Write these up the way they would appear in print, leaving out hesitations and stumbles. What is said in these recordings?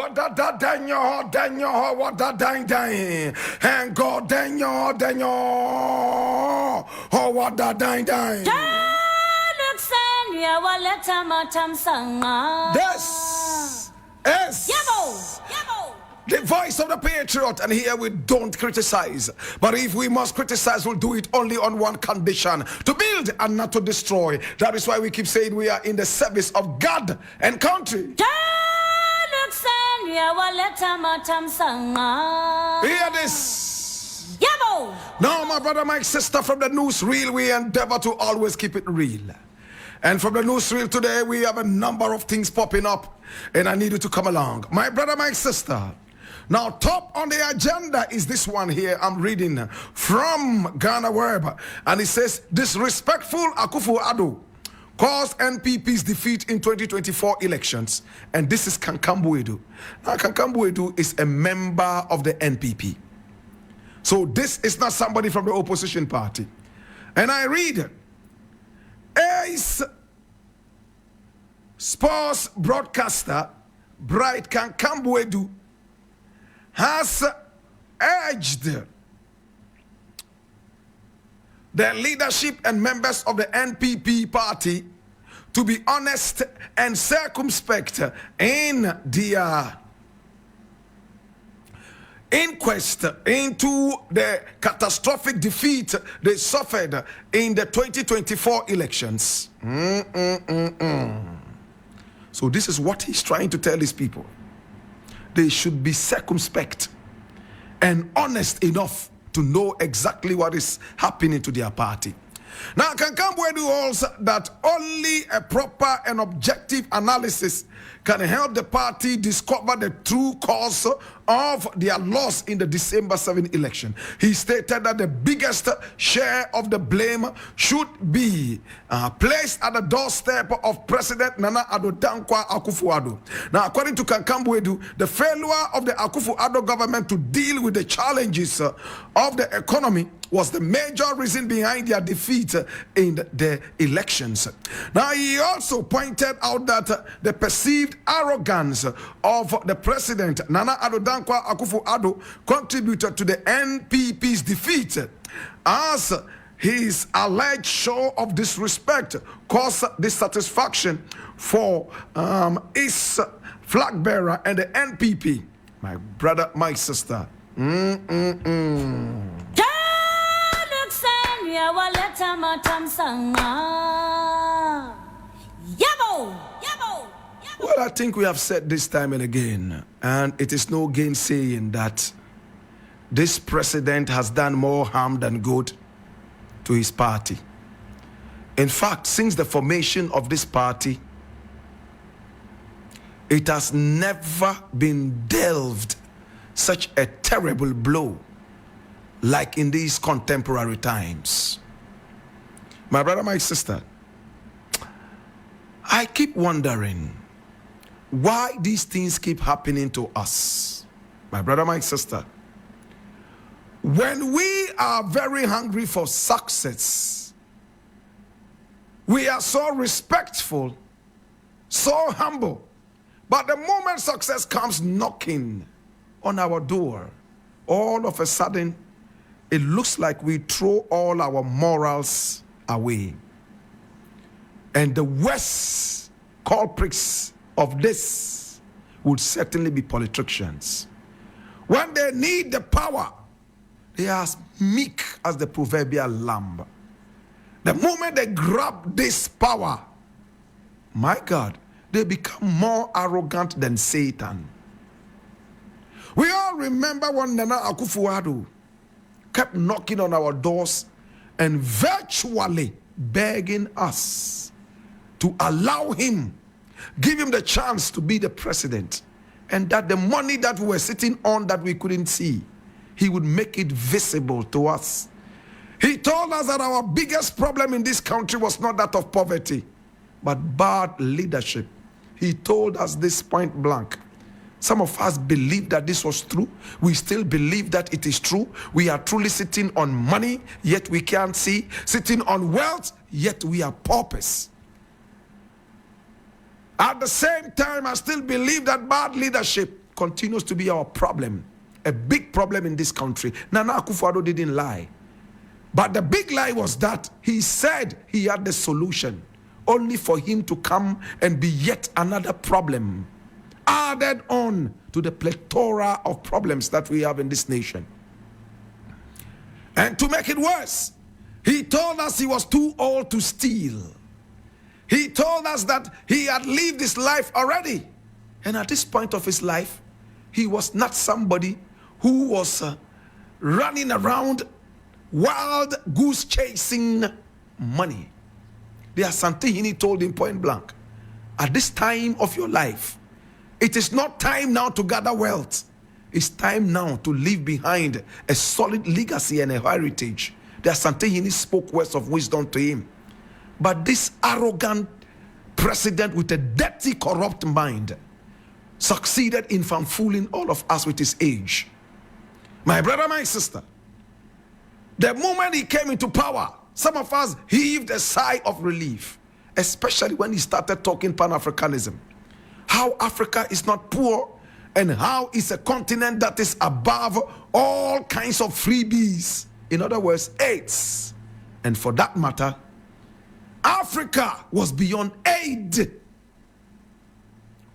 What da danyo, what da dang, and go danyo, oh, what da dang. This is the voice of the patriot, and here we don't criticize. But if we must criticize, we'll do it only on one condition: to build and not to destroy. That is why we keep saying we are in the service of God and country. Hear this. Now, my brother, my sister, from the newsreel, we endeavor to always keep it real. And from the newsreel today, we have a number of things popping up, and I need you to come along. My brother, my sister. Now, top on the agenda is this one here. I'm reading from Ghana Web, and it says, disrespectful Akufo-Addo caused NPP's defeat in 2024 elections. And this is Kankambu-Edu. Now, Kankambu-Edu is a member of the NPP. So this is not somebody from the opposition party. And I read, Ace sports broadcaster Bright Kankambu-Edu has urged the leadership and members of the NPP party to be honest and circumspect in their inquest into the catastrophic defeat they suffered in the 2024 elections. So this is what he's trying to tell his people. They should be circumspect and honest enough to know exactly what is happening to their party. Now, Kankambu-Edu holds that only a proper and objective analysis can help the party discover the true cause of their loss in the December 7 election. He stated that the biggest share of the blame should be placed at the doorstep of President Nana Addo Dankwa Akufo-Addo. Now, according to Kankambu-Edu, the failure of the Akufo-Addo government to deal with the challenges of the economy was the major reason behind their defeat in the elections. Now, he also pointed out that the perceived arrogance of the president, Nana Addo Dankwa Akufo-Addo, contributed to the NPP's defeat, as his alleged show of disrespect caused dissatisfaction for his flag bearer and the NPP. My brother, my sister. Well, I think we have said this time and again, and it is no gainsaying that this president has done more harm than good to his party. In fact, since the formation of this party, it has never been dealt such a terrible blow like in these contemporary times. My brother, my sister, I keep wondering why these things keep happening to us. My brother, my sister, when we are very hungry for success, we are so respectful, so humble, but the moment success comes knocking on our door, all of a sudden, it looks like we throw all our morals away. And the worst culprits of this would certainly be politicians. When they need the power, they are as meek as the proverbial lamb. The moment they grab this power, my God, they become more arrogant than Satan. We all remember when Nana Akufo-Addo kept knocking on our doors and virtually begging us to allow him, give him the chance to be the president, and that the money that we were sitting on that we couldn't see, he would make it visible to us. He told us that our biggest problem in this country was not that of poverty, but bad leadership. He told us this point blank. Some of us believe that this was true. We still believe that it is true. We are truly sitting on money, yet we can't see. Sitting on wealth, yet we are paupers. At the same time, I still believe that bad leadership continues to be our problem, a big problem in this country. Nana Akufo-Addo didn't lie. But the big lie was that he said he had the solution, only for him to come and be yet another problem added on to the plethora of problems that we have in this nation. And to make it worse, he told us he was too old to steal. He told us that he had lived his life already. And at this point of his life, he was not somebody who was running around wild goose chasing money. The Asantehene told him point blank, at this time of your life, it is not time now to gather wealth. It's time now to leave behind a solid legacy and a heritage. The Asantehene spoke words of wisdom to him. But this arrogant president with a dirty, corrupt mind succeeded in fooling all of us with his age. My brother, my sister, the moment he came into power, some of us heaved a sigh of relief, especially when he started talking Pan-Africanism. How Africa is not poor and how it's a continent that is above all kinds of freebies. In other words, AIDS. And for that matter, Africa was beyond aid.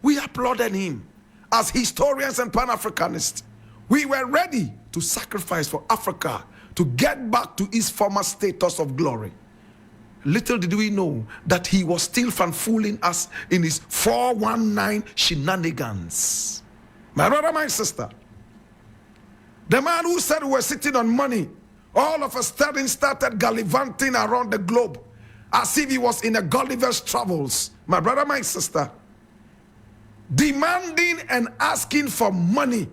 We applauded him as historians and Pan-Africanists. We were ready to sacrifice for Africa to get back to its former status of glory. Little did we know that he was still fooling us in his 419 shenanigans. My brother, my sister, the man who said we were sitting on money, all of a sudden started gallivanting around the globe as if he was in a Gulliver's Travels. My brother, my sister, demanding and asking for money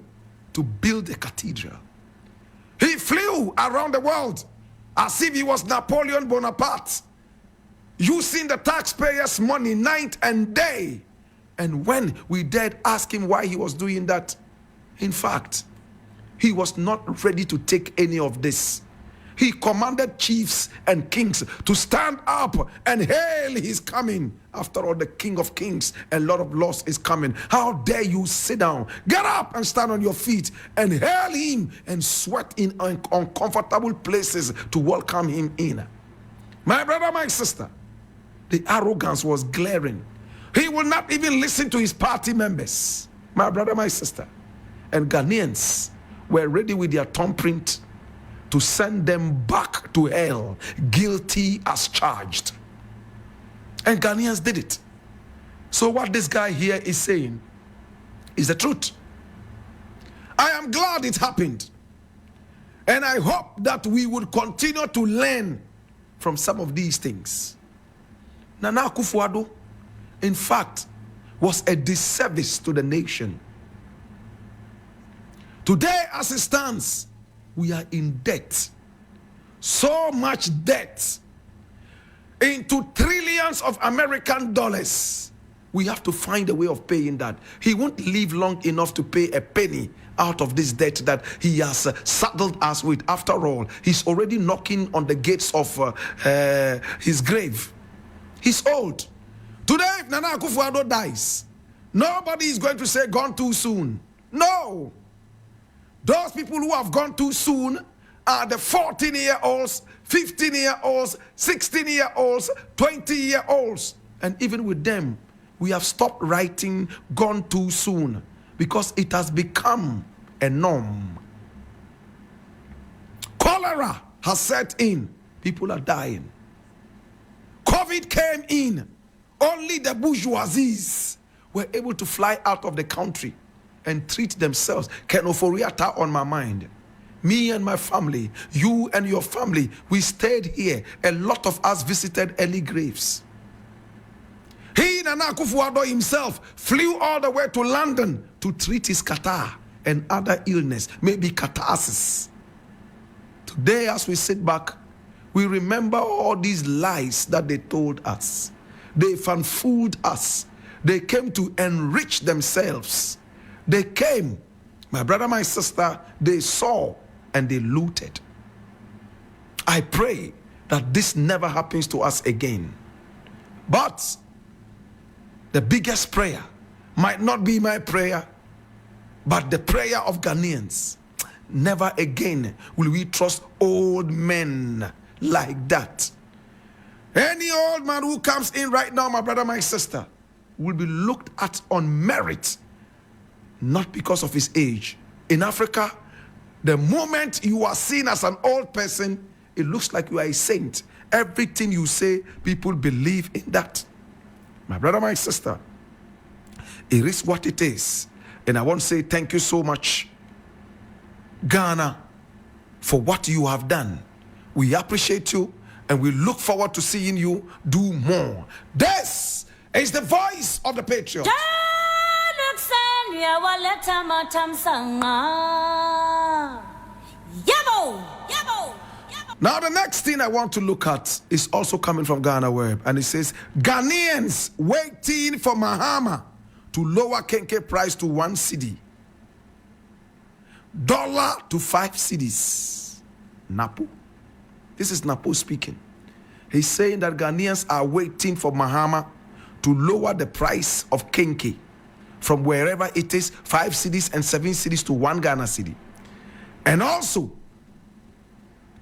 to build a cathedral. He flew around the world as if he was Napoleon Bonaparte, using the taxpayers' money night and day. And when we dared ask him why he was doing that, in fact, he was not ready to take any of this. He commanded chiefs and kings to stand up and hail his coming. After all, the King of Kings and Lord of Lords is coming. How dare you sit down, get up and stand on your feet and hail him and sweat in uncomfortable places to welcome him in. My brother, my sister, the arrogance was glaring. He will not even listen to his party members. My brother, my sister, and Ghanaians were ready with their thumbprint to send them back to hell, guilty as charged. And Ghanaians did it. So what this guy here is saying is the truth. I am glad it happened. And I hope that we would continue to learn from some of these things. Nana Akufo-Addo, in fact, was a disservice to the nation. Today, as it stands, we are in debt. So much debt. Into trillions of American dollars. We have to find a way of paying that. He won't live long enough to pay a penny out of this debt that he has saddled us with. After all, he's already knocking on the gates of his grave. He's old. Today, if Nana Akufo-Addo dies, nobody is going to say gone too soon. No. Those people who have gone too soon are the 14-year-olds, 15-year-olds, 16-year-olds, 20-year-olds. And even with them, we have stopped writing gone too soon because it has become a norm. Cholera has set in. People are dying. COVID came in. Only the bourgeoisies were able to fly out of the country and treat themselves. Kenoforiata on my mind. Me and my family, you and your family, we stayed here. A lot of us visited early graves. He, Nana Akufo-Addo himself, flew all the way to London to treat his catarrh and other illness, maybe catharsis. Today, as we sit back, we remember all these lies that they told us. They fooled us. They came to enrich themselves. They came, my brother, my sister, they saw and they looted. I pray that this never happens to us again. But the biggest prayer might not be my prayer. but the prayer of Ghanaians. Never again will we trust old men like that. Any old man who comes in right now, my brother, my sister, will be looked at on merit, not because of his age. In Africa, the moment you are seen as an old person, it looks like you are a saint. Everything you say, people believe in that. My brother, my sister, it is what it is. And I want to say thank you so much, Ghana, for what you have done. We appreciate you and we look forward to seeing you do more. This is the voice of the patriot. Now the next thing I want to look at is also coming from Ghana Web, and it says Ghanaians waiting for Mahama to lower Kenke price to 1 cedi, dollar to 5 cedis. Napo. This is Napo speaking. He's saying that Ghanaians are waiting for Mahama to lower the price of Kenke from wherever it is, 5 cedis and 7 cedis to 1 Ghana cedi. And also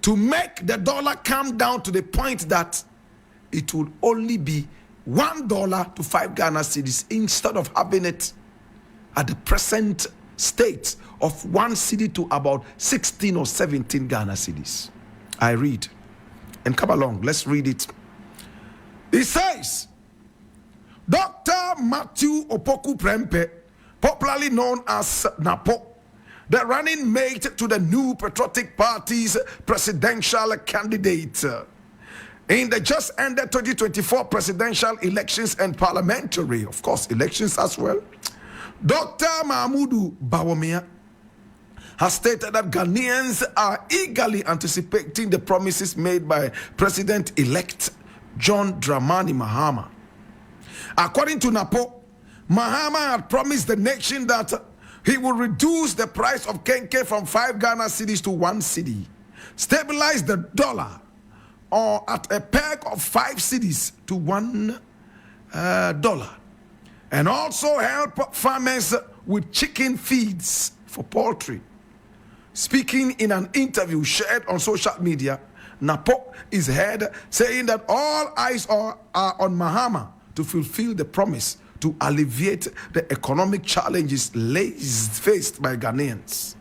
to make the dollar come down to the point that it will only be $1 to 5 Ghana cedis instead of having it at the present state of 1 cedi to about 16 or 17 Ghana cedis. I read. And come along, let's read it. It says, Dr. Matthew Opoku Prempeh, popularly known as Napo, the running mate to the New Patriotic Party's presidential candidate in the just ended 2024 presidential elections and parliamentary, of course, elections as well. Dr. Mahmudu Bawumia has stated that Ghanaians are eagerly anticipating the promises made by President-elect John Dramani Mahama. According to Napo, Mahama had promised the nation that he will reduce the price of Kenke from 5 Ghana cedis to 1 cedi, stabilize the dollar or at a peg of 5 cedis to $1, and also help farmers with chicken feeds for poultry. Speaking in an interview shared on social media, Napo is heard saying that all eyes are on Mahama to fulfill the promise to alleviate the economic challenges faced by Ghanaians.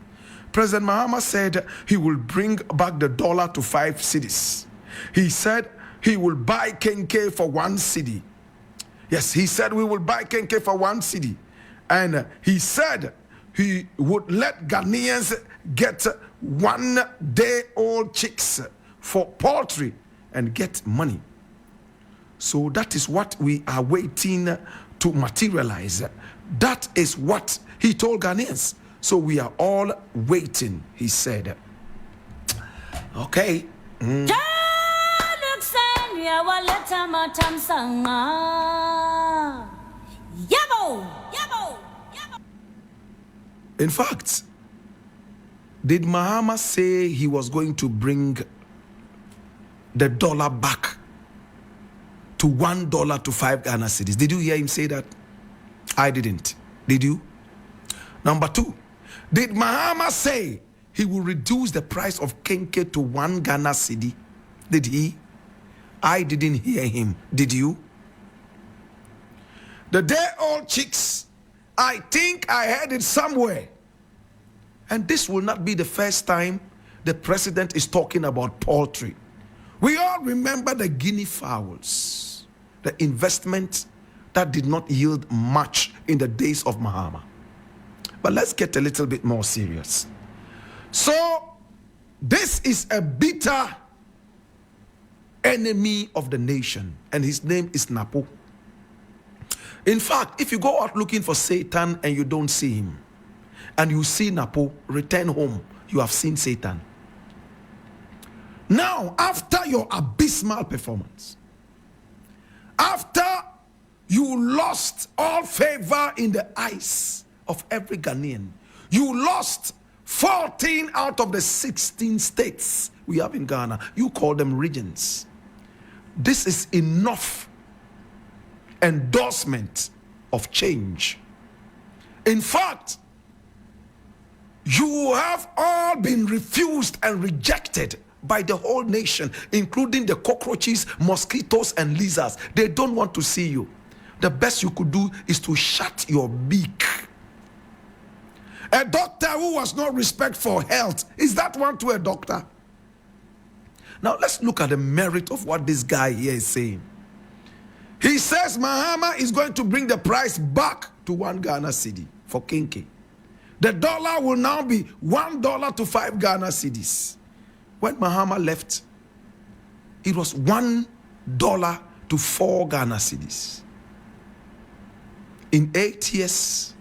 President Mahama said he will bring back the dollar to 5 cedis. He said he will buy Kenke for 1 cedi. Yes, he said we will buy Kenke for 1 cedi. And he said he would let Ghanaians get 1-day-old chicks for poultry and get money. So that is what we are waiting to materialize. That is what he told Ghanaians. So we are all waiting, he said. Okay. In fact, did Mahama say he was going to bring the dollar back to $1 to 5 Ghana cedis? Did you hear him say that? I didn't. Did you? Number 2, did Mahama say he will reduce the price of Kenke to 1 Ghana cedi? Did he? I didn't hear him. Did you? The day-old chicks, I think I heard it somewhere. And this will not be the first time the president is talking about poultry. We all remember the guinea fowls, the investment that did not yield much in the days of Mahama. But let's get a little bit more serious. So, this is a bitter enemy of the nation, and his name is Napo. In fact, if you go out looking for Satan and you don't see him, and you see Napo, return home, you have seen Satan. Now, after your abysmal performance, after you lost all favor in the eyes of every Ghanaian, you lost 14 out of the 16 states we have in Ghana. You call them regions. This is enough endorsement of change. In fact, You have all been refused and rejected by the whole nation, including the cockroaches, mosquitoes, and lizards. They don't want to see you. The best you could do is to shut your beak. A doctor who has no respect for health, is that one to a doctor? Now let's look at the merit of what this guy here is saying. He says Mahama is going to bring the price back to 1 Ghana cedi for kinky. The dollar will now be $1 to 5 Ghana cedis. When Mahama left, it was $1 to 4 Ghana cedis. In 8 years,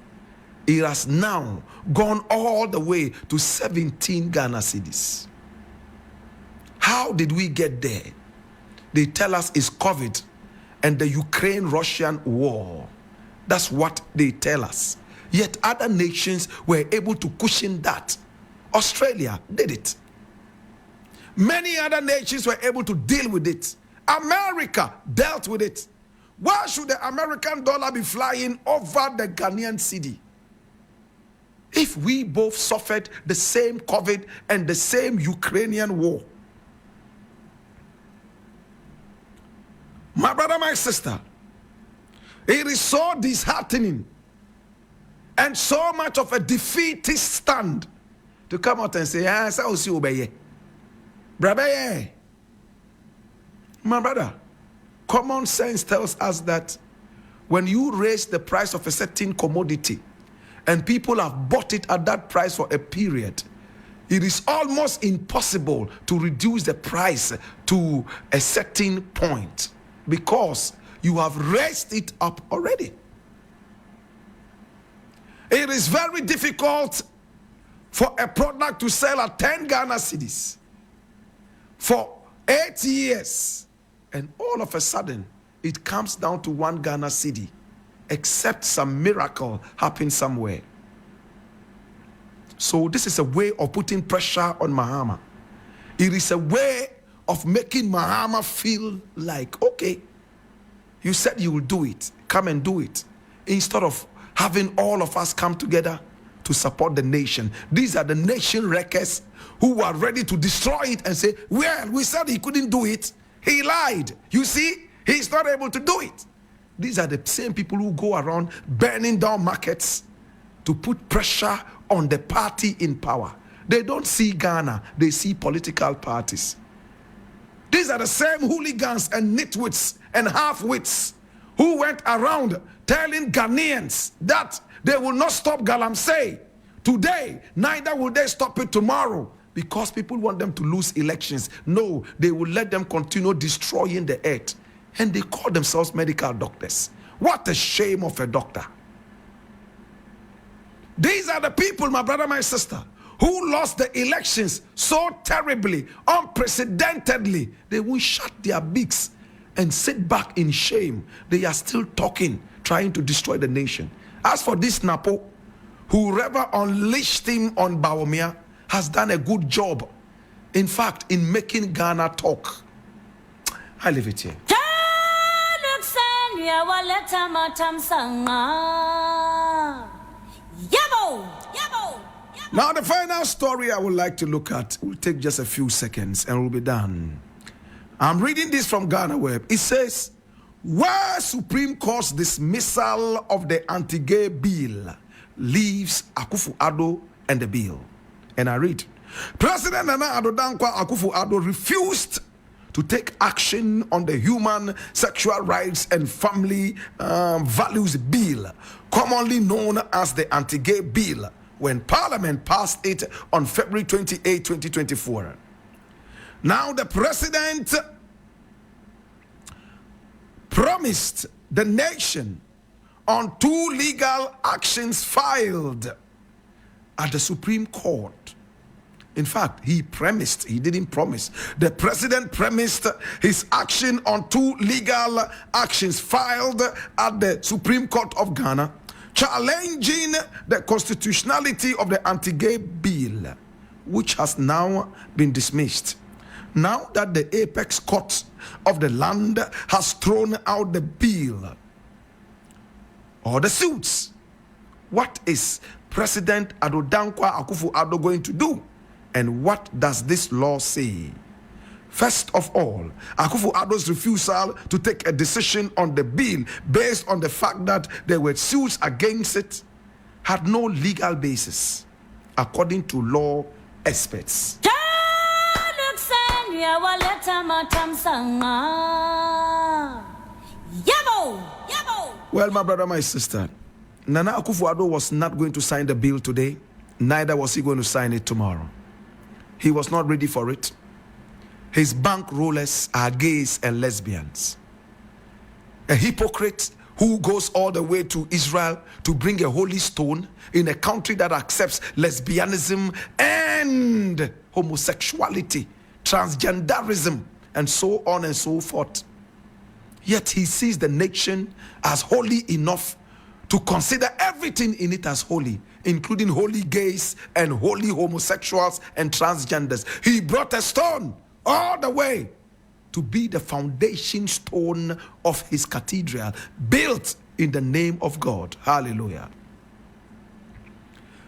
it has now gone all the way to 17 Ghana cedis. How did we get there? They tell us it's COVID and the Ukraine-Russian war. That's what they tell us. Yet other nations were able to cushion that. Australia did it. Many other nations were able to deal with it. America dealt with it. Why should the American dollar be flying over the Ghanaian cedi? If we both suffered the same COVID and the same Ukrainian war. My brother, my sister, it is so disheartening and so much of a defeatist stand to come out and say, ah, so see obey. Brother, my brother, common sense tells us that when you raise the price of a certain commodity and people have bought it at that price for a period, it is almost impossible to reduce the price to a certain point because you have raised it up already. It is very difficult for a product to sell at 10 Ghana cedis for 8 years, and all of a sudden it comes down to 1 Ghana cedi, except some miracle happens somewhere. So this is a way of putting pressure on Mahama. It is a way of making Mahama feel like, okay, you said you will do it, come and do it, instead of having all of us come together to support the nation. These are the nation wreckers who are ready to destroy it and say, well, we said he couldn't do it. He lied. You see, he's not able to do it. These are the same people who go around burning down markets to put pressure on the party in power. They don't see Ghana, they see political parties. These are the same hooligans and nitwits and half-wits who went around telling Ghanaians that they will not stop Galamsey today, neither will they stop it tomorrow, because people want them to lose elections. No, they will let them continue destroying the earth. And they call themselves medical doctors. What a shame of a doctor. These are the people, my brother, my sister, who lost the elections so terribly, unprecedentedly. They will shut their beaks and sit back in shame. They are still talking, trying to destroy the nation. As for this Napo, whoever unleashed him on Bawumia has done a good job, in fact, in making Ghana talk. I leave it here. Now the final story I would like to look at will take just a few seconds and we'll be done. I'm reading this from Ghana Web. It says, where Supreme Court's dismissal of the anti-gay bill leaves Akufo-Addo and the bill. And I read, President Nana Addo Dankwa Akufo-Addo refused to take action on the Human Sexual Rights and Family Values Bill, commonly known as the anti-gay bill, when Parliament passed it on February 28, 2024. Now the President promised the nation on 2 legal actions filed at the Supreme Court. In fact, he didn't promise. The President premised his action on 2 legal actions filed at the Supreme Court of Ghana, challenging the constitutionality of the anti-gay bill, which has now been dismissed. Now that the apex court of the land has thrown out the bill or the suits, what is President Addo Dankwa Akufo-Addo going to do? And what does this law say? First of all, Akufo-Addo's refusal to take a decision on the bill based on the fact that there were suits against it had no legal basis, according to law experts. Well, my brother, my sister, Nana Akufo-Addo was not going to sign the bill today, neither was he going to sign it tomorrow. He was not ready for it. His bankrollers are gays and lesbians. A hypocrite who goes all the way to Israel to bring a holy stone in a country that accepts lesbianism and homosexuality, transgenderism, and so on and so forth. Yet he sees the nation as holy enough to consider everything in it as holy, including holy gays and holy homosexuals and transgenders. He brought a stone all the way to be the foundation stone of his cathedral, built in the name of God. Hallelujah.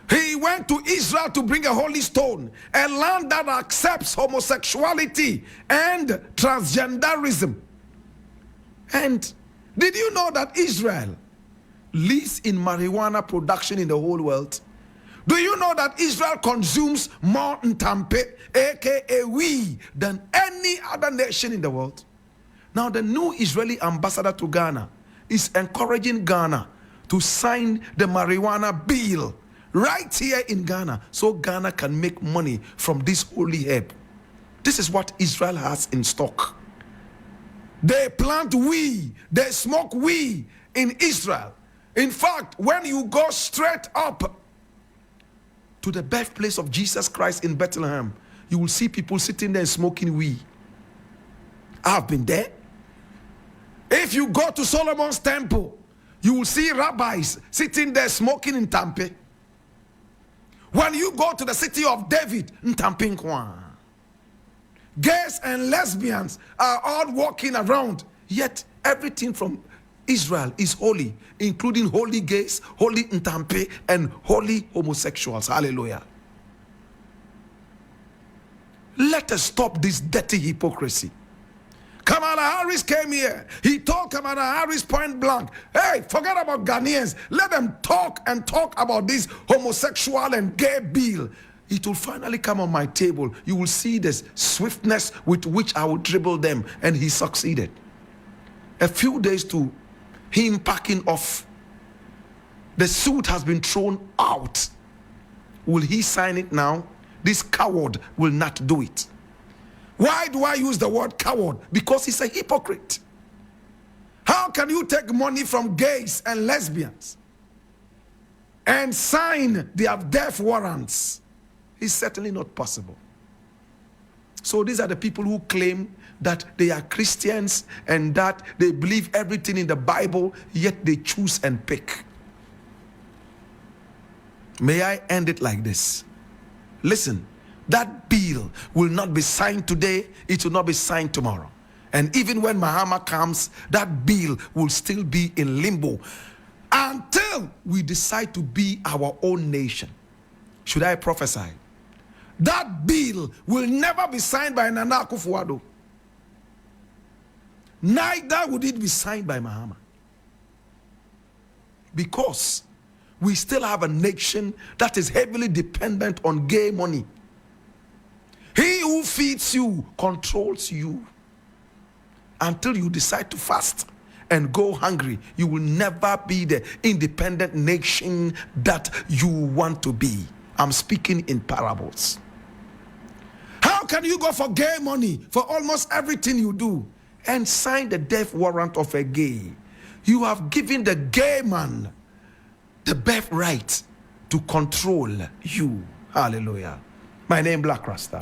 He went to Israel to bring a holy stone, a land that accepts homosexuality and transgenderism. And did you know that Israel leads in marijuana production in the whole world? Do you know that Israel consumes more ntampe, aka weed, than any other nation in the world? Now, the new Israeli ambassador to Ghana is encouraging Ghana to sign the marijuana bill right here in Ghana, so Ghana can make money from this holy herb. This is what Israel has in stock. They plant weed, they smoke weed in Israel. In fact, when you go straight up to the birthplace of Jesus Christ in Bethlehem, you will see people sitting there smoking weed. I've been there. If you go to Solomon's temple, you will see rabbis sitting there smoking in Tampe. When you go to the city of David, in Tampinkwan, gays and lesbians are all walking around, yet everything from Israel is holy, including holy gays, holy ntampe, and holy homosexuals. Hallelujah. Let us stop this dirty hypocrisy. Kamala Harris came here. He told Kamala Harris point blank, hey, forget about Ghanaians. Let them talk and talk about this homosexual and gay bill. It will finally come on my table. You will see the swiftness with which I will dribble them. And he succeeded. A few days to him packing off, the suit has been thrown out. Will he sign it now? This coward will not do it. Why do I use the word coward? Because he's a hypocrite. How can you take money from gays and lesbians and sign their death warrants? It's certainly not possible. So these are the people who claim that they are Christians and that they believe everything in the Bible, yet they choose and pick. May I end it like this? Listen, that bill will not be signed today, it will not be signed tomorrow. And even when Mahama comes, that bill will still be in limbo until we decide to be our own nation. Should I prophesy? That bill will never be signed by Nana Akufo-Addo. Neither would it be signed by Mahama. Because we still have a nation that is heavily dependent on gay money. He who feeds you controls you. Until you decide to fast and go hungry, you will never be the independent nation that you want to be. I'm speaking in parables. How can you go for gay money for almost everything you do and sign the death warrant of a gay? You have given the gay man the birthright to control you. Hallelujah. My name is Blakk Rasta.